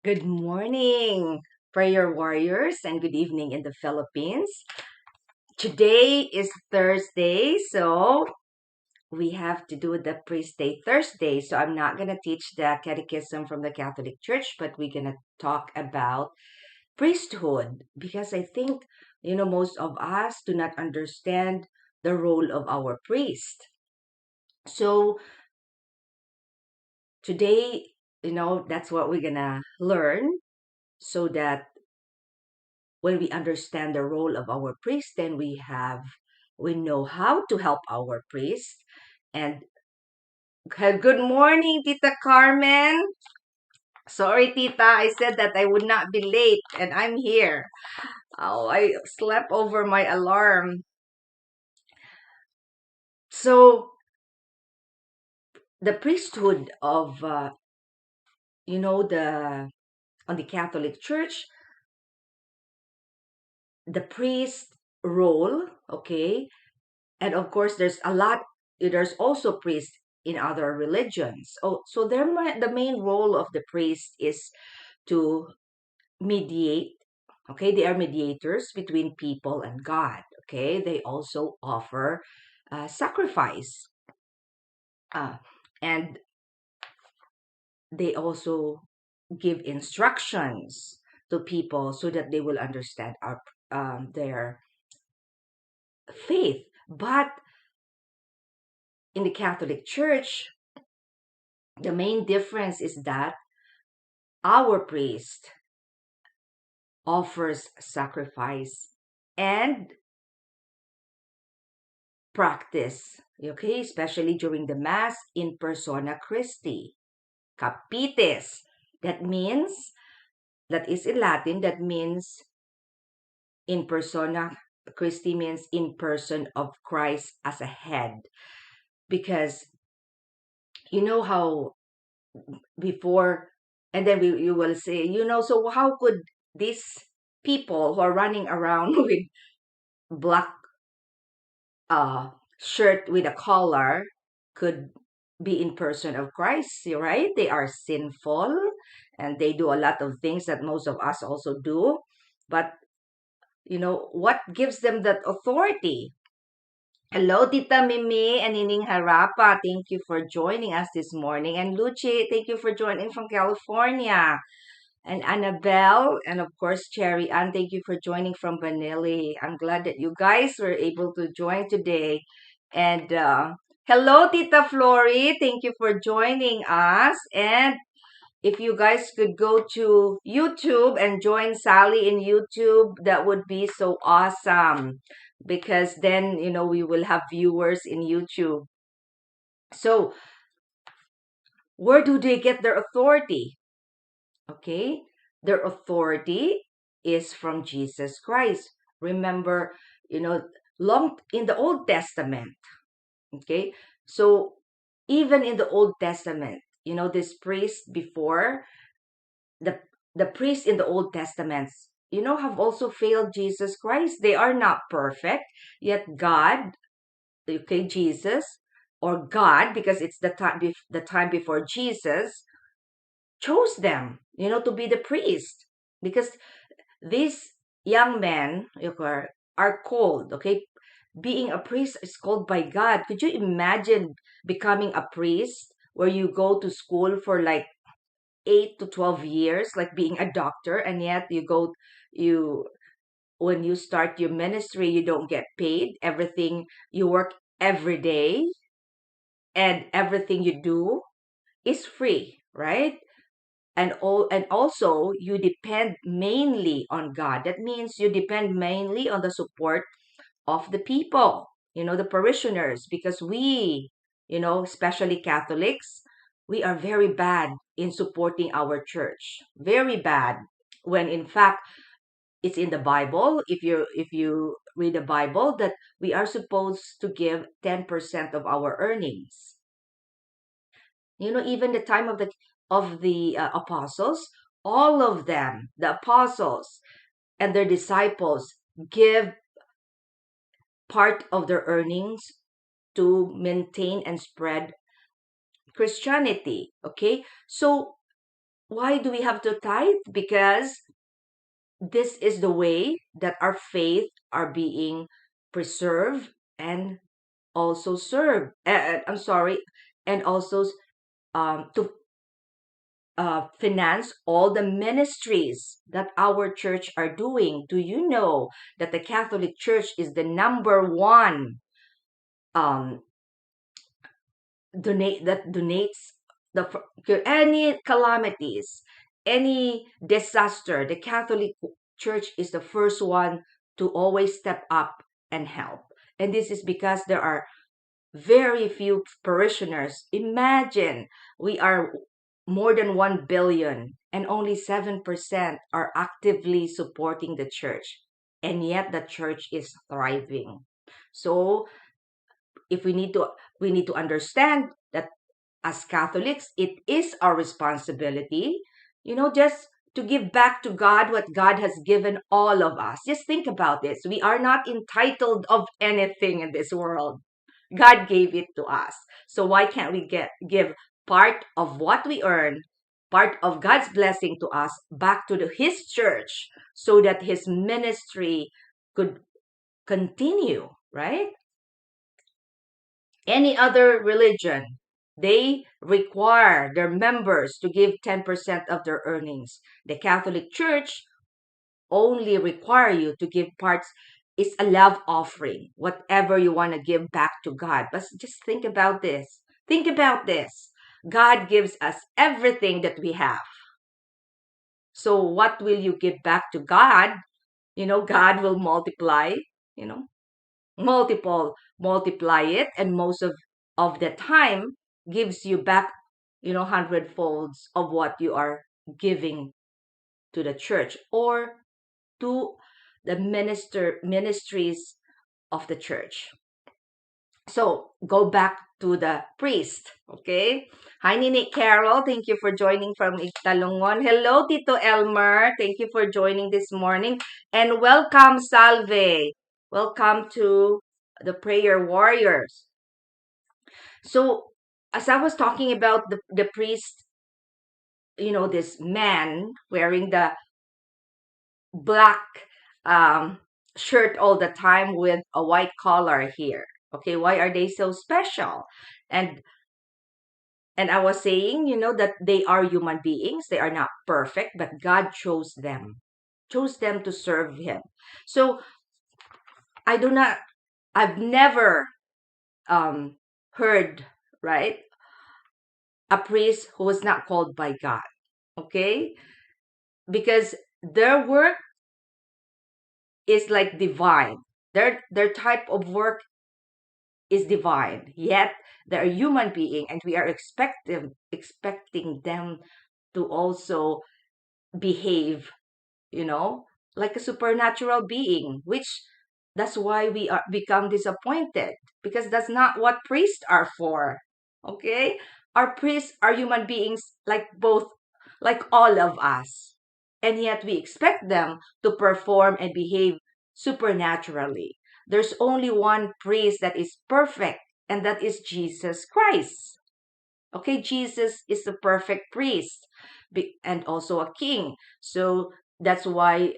Good morning, prayer warriors, and good evening in the Philippines. Today is Thursday, so we have to do the Priest Day Thursday. So I'm not going to teach the catechism from the Catholic Church, but we're going to talk about priesthood because I think, most of us do not understand the role of our priest. So today, that's what we're going to learn so that when we understand the role of our priest, then we know how to help our priest. And good morning, Tita Carmen. Sorry, Tita, I said that I would not be late, and I'm here. Oh, I slept over my alarm. So the priesthood of the on the Catholic Church, the priest role, okay, and of course there's also priests in other religions. So the main role of the priest is to mediate. Okay, they are mediators between people and God. Okay, they also offer sacrifice, uh, and they also give instructions to people so that they will understand their faith. But in the Catholic Church, the main difference is that our priest offers sacrifice and practice, okay, especially during the Mass in persona Christi. Capitis. That means, that is in Latin, that means in persona Christi means in person of Christ as a head. Because you know how before, and then you will say, so how could these people who are running around with black uh, shirt with a collar could be in person of Christ, right? They are sinful and they do a lot of things that most of us also do. But, what gives them that authority? Hello, Tita Mimi and Nining Harapa. Thank you for joining us this morning. And Lucy, thank you for joining from California. And Annabelle, and of course, Cherry Ann, thank you for joining from Vanilli. I'm glad that you guys were able to join today. And hello, Tita Flory. Thank you for joining us. And if you guys could go to YouTube and join Sally in YouTube, that would be so awesome because then, we will have viewers in YouTube. So, where do they get their authority? Okay, their authority is from Jesus Christ. Remember, long in the Old Testament, okay? So even in the Old Testament, this priest before the the priests in the Old Testaments, have also failed Jesus Christ. They are not perfect, yet God, okay, Jesus or God, because it's the time before Jesus chose them, to be the priest because these young men are called, okay? Being a priest is called by God. Could you imagine becoming a priest where you go to school for like 8 to 12 years, like being a doctor, and yet you, when you start your ministry, you don't get paid. Everything you work every day and everything you do is free, right? And also you depend mainly on God. That means you depend mainly on the support of the people, the parishioners, because we, especially Catholics, we are very bad in supporting our church. Very bad. When in fact it's in the Bible, if you read the Bible, that we are supposed to give 10% of our earnings. Even the time of the apostles, all of them, the apostles and their disciples, give part of their earnings to maintain and spread Christianity. Okay, so why do we have to tithe? Because this is the way that our faith are being preserved and also served. I'm sorry, and also to finance all the ministries that our church are doing. Do you know that the Catholic Church is the number one um, donates to any calamities, any disaster? The Catholic Church is the first one to always step up and help. And this is because there are very few parishioners. Imagine we are more than 1 billion and only 7% are actively supporting the church. And yet the church is thriving. So if we need to understand that as Catholics, it is our responsibility, just to give back to God what God has given all of us. Just think about this. We are not entitled of anything in this world. God gave it to us. So why can't we give part of what we earn, part of God's blessing to us back to his church so that his ministry could continue, right? Any other religion, they require their members to give 10% of their earnings. The Catholic Church only require you to give parts. Is a love offering, whatever you want to give back to God. But just think about this. Think about this. God gives us everything that we have. So what will you give back to God? God will multiply, you know, multiply it, and most of the time gives you back, hundredfolds of what you are giving to the church or to the ministries of the church. So go back to the priest. Okay. Hi, Nini Carol. Thank you for joining from Italongon. Hello, Tito Elmer. Thank you for joining this morning. And welcome, Salve. Welcome to the Prayer Warriors. So, as I was talking about the priest, this man wearing the black um, shirt all the time with a white collar here. Okay, why are they so special? And and I was saying, that they are human beings. They are not perfect, but God chose them to serve Him. So I do not. I've never heard, right, a priest who was not called by God. Okay, because their work is like divine. Their type of work is divine. Yet they're a human being, and we are expecting them to also behave, like a supernatural being, which that's why we are become disappointed because that's not what priests are for. Okay? Our priests are human beings like all of us. And yet we expect them to perform and behave supernaturally. There's only one priest that is perfect, and that is Jesus Christ. Okay, Jesus is the perfect priest and also a king. So that's why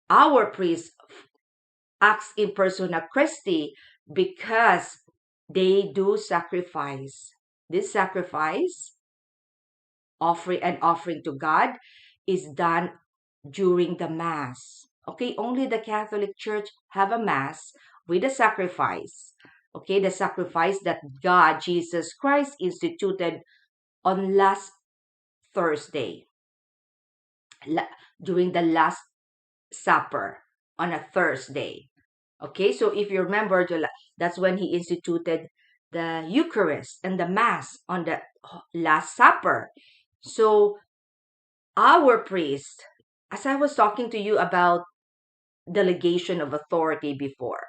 our priest acts in persona Christi, because they do sacrifice. This sacrifice, offering to God, is done during the Mass. Okay, only the Catholic Church have a Mass with a sacrifice. Okay, the sacrifice that God, Jesus Christ, instituted on last Thursday, during the Last Supper on a Thursday. Okay, so if you remember, that's when he instituted the Eucharist and the Mass on the Last Supper. So our priest, as I was talking to you about delegation of authority before,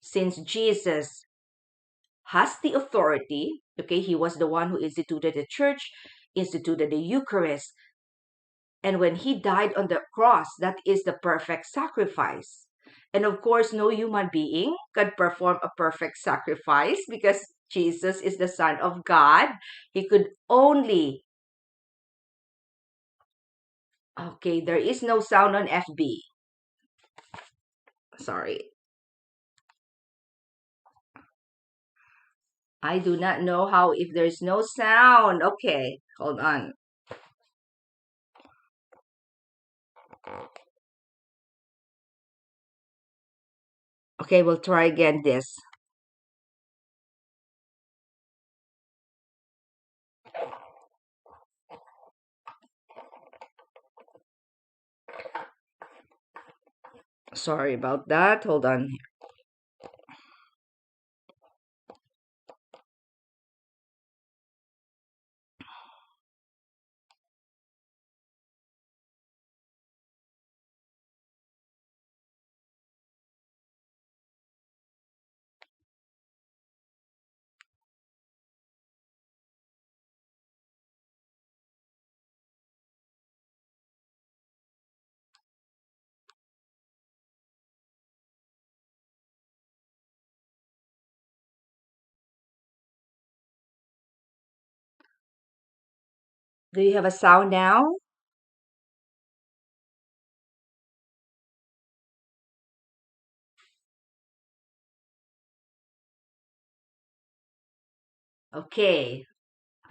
since Jesus has the authority, okay, he was the one who instituted the church, instituted the Eucharist, and when he died on the cross, that is the perfect sacrifice. And of course, no human being could perform a perfect sacrifice because Jesus is the Son of God. He could only Okay, there is no sound on FB. Sorry. I do not know how if there's no sound. Okay, hold on. Okay, we'll try again this. Sorry about that. Hold on. Do you have a sound now? Okay.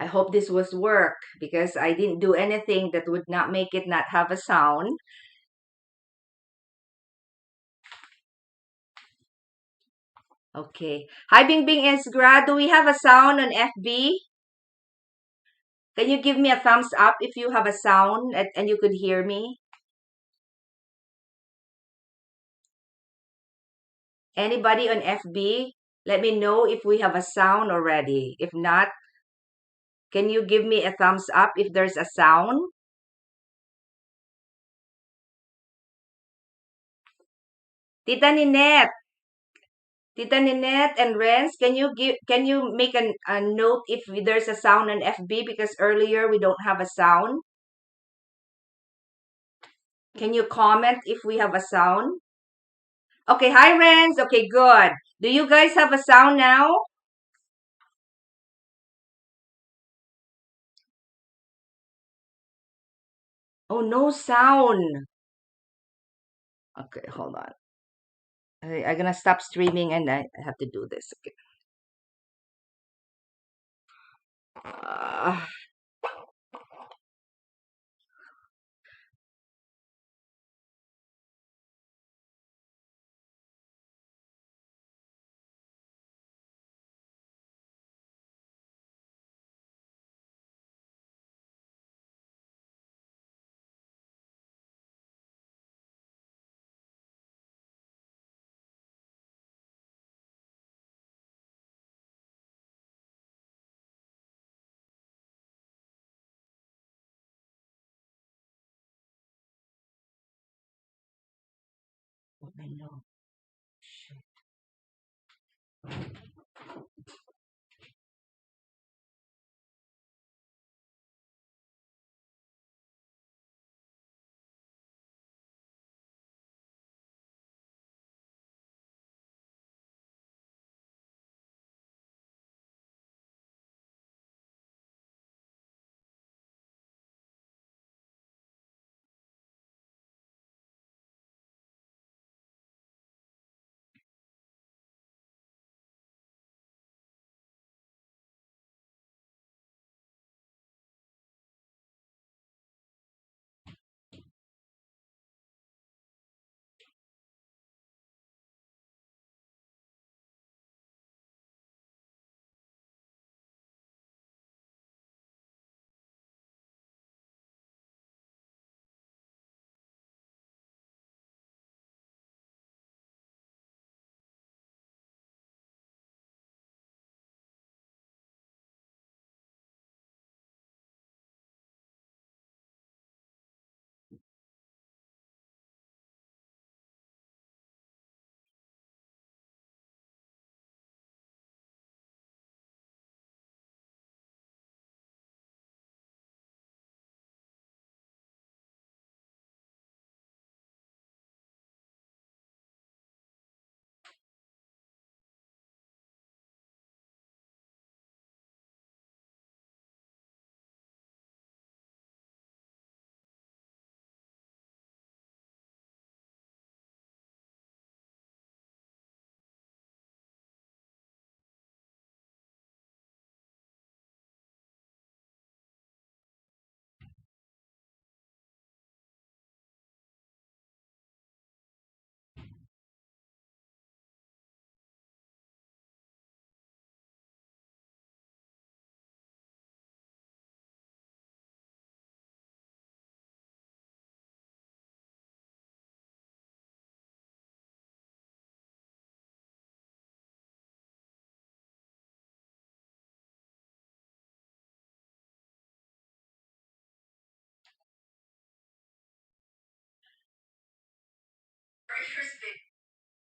I hope this was work because I didn't do anything that would not make it not have a sound. Okay. Hi, Bing Bing Esgra. Do we have a sound on FB? Can you give me a thumbs up if you have a sound and you could hear me? Anybody on FB? Let me know if we have a sound already. If not, can you give me a thumbs up if there's a sound? Tita Ninette, Tita Ninette and Renz, can you make a note if there's a sound on FB because earlier we don't have a sound? Can you comment if we have a sound? Okay, hi Renz. Okay, good. Do you guys have a sound now? Oh, no sound. Okay, hold on. I'm gonna stop streaming and I have to do this. Okay. Uh, oh, I know. Shit.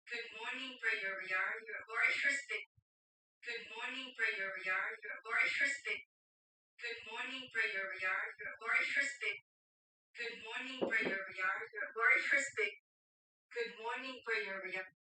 Good morning, prayer yard. Your warriors pick. Good morning, prayer yard. Your warriors pick. Good morning, prayer yard. Your warriors pick. Good morning, prayer yard. Your warriors pick. Good morning, prayer yard.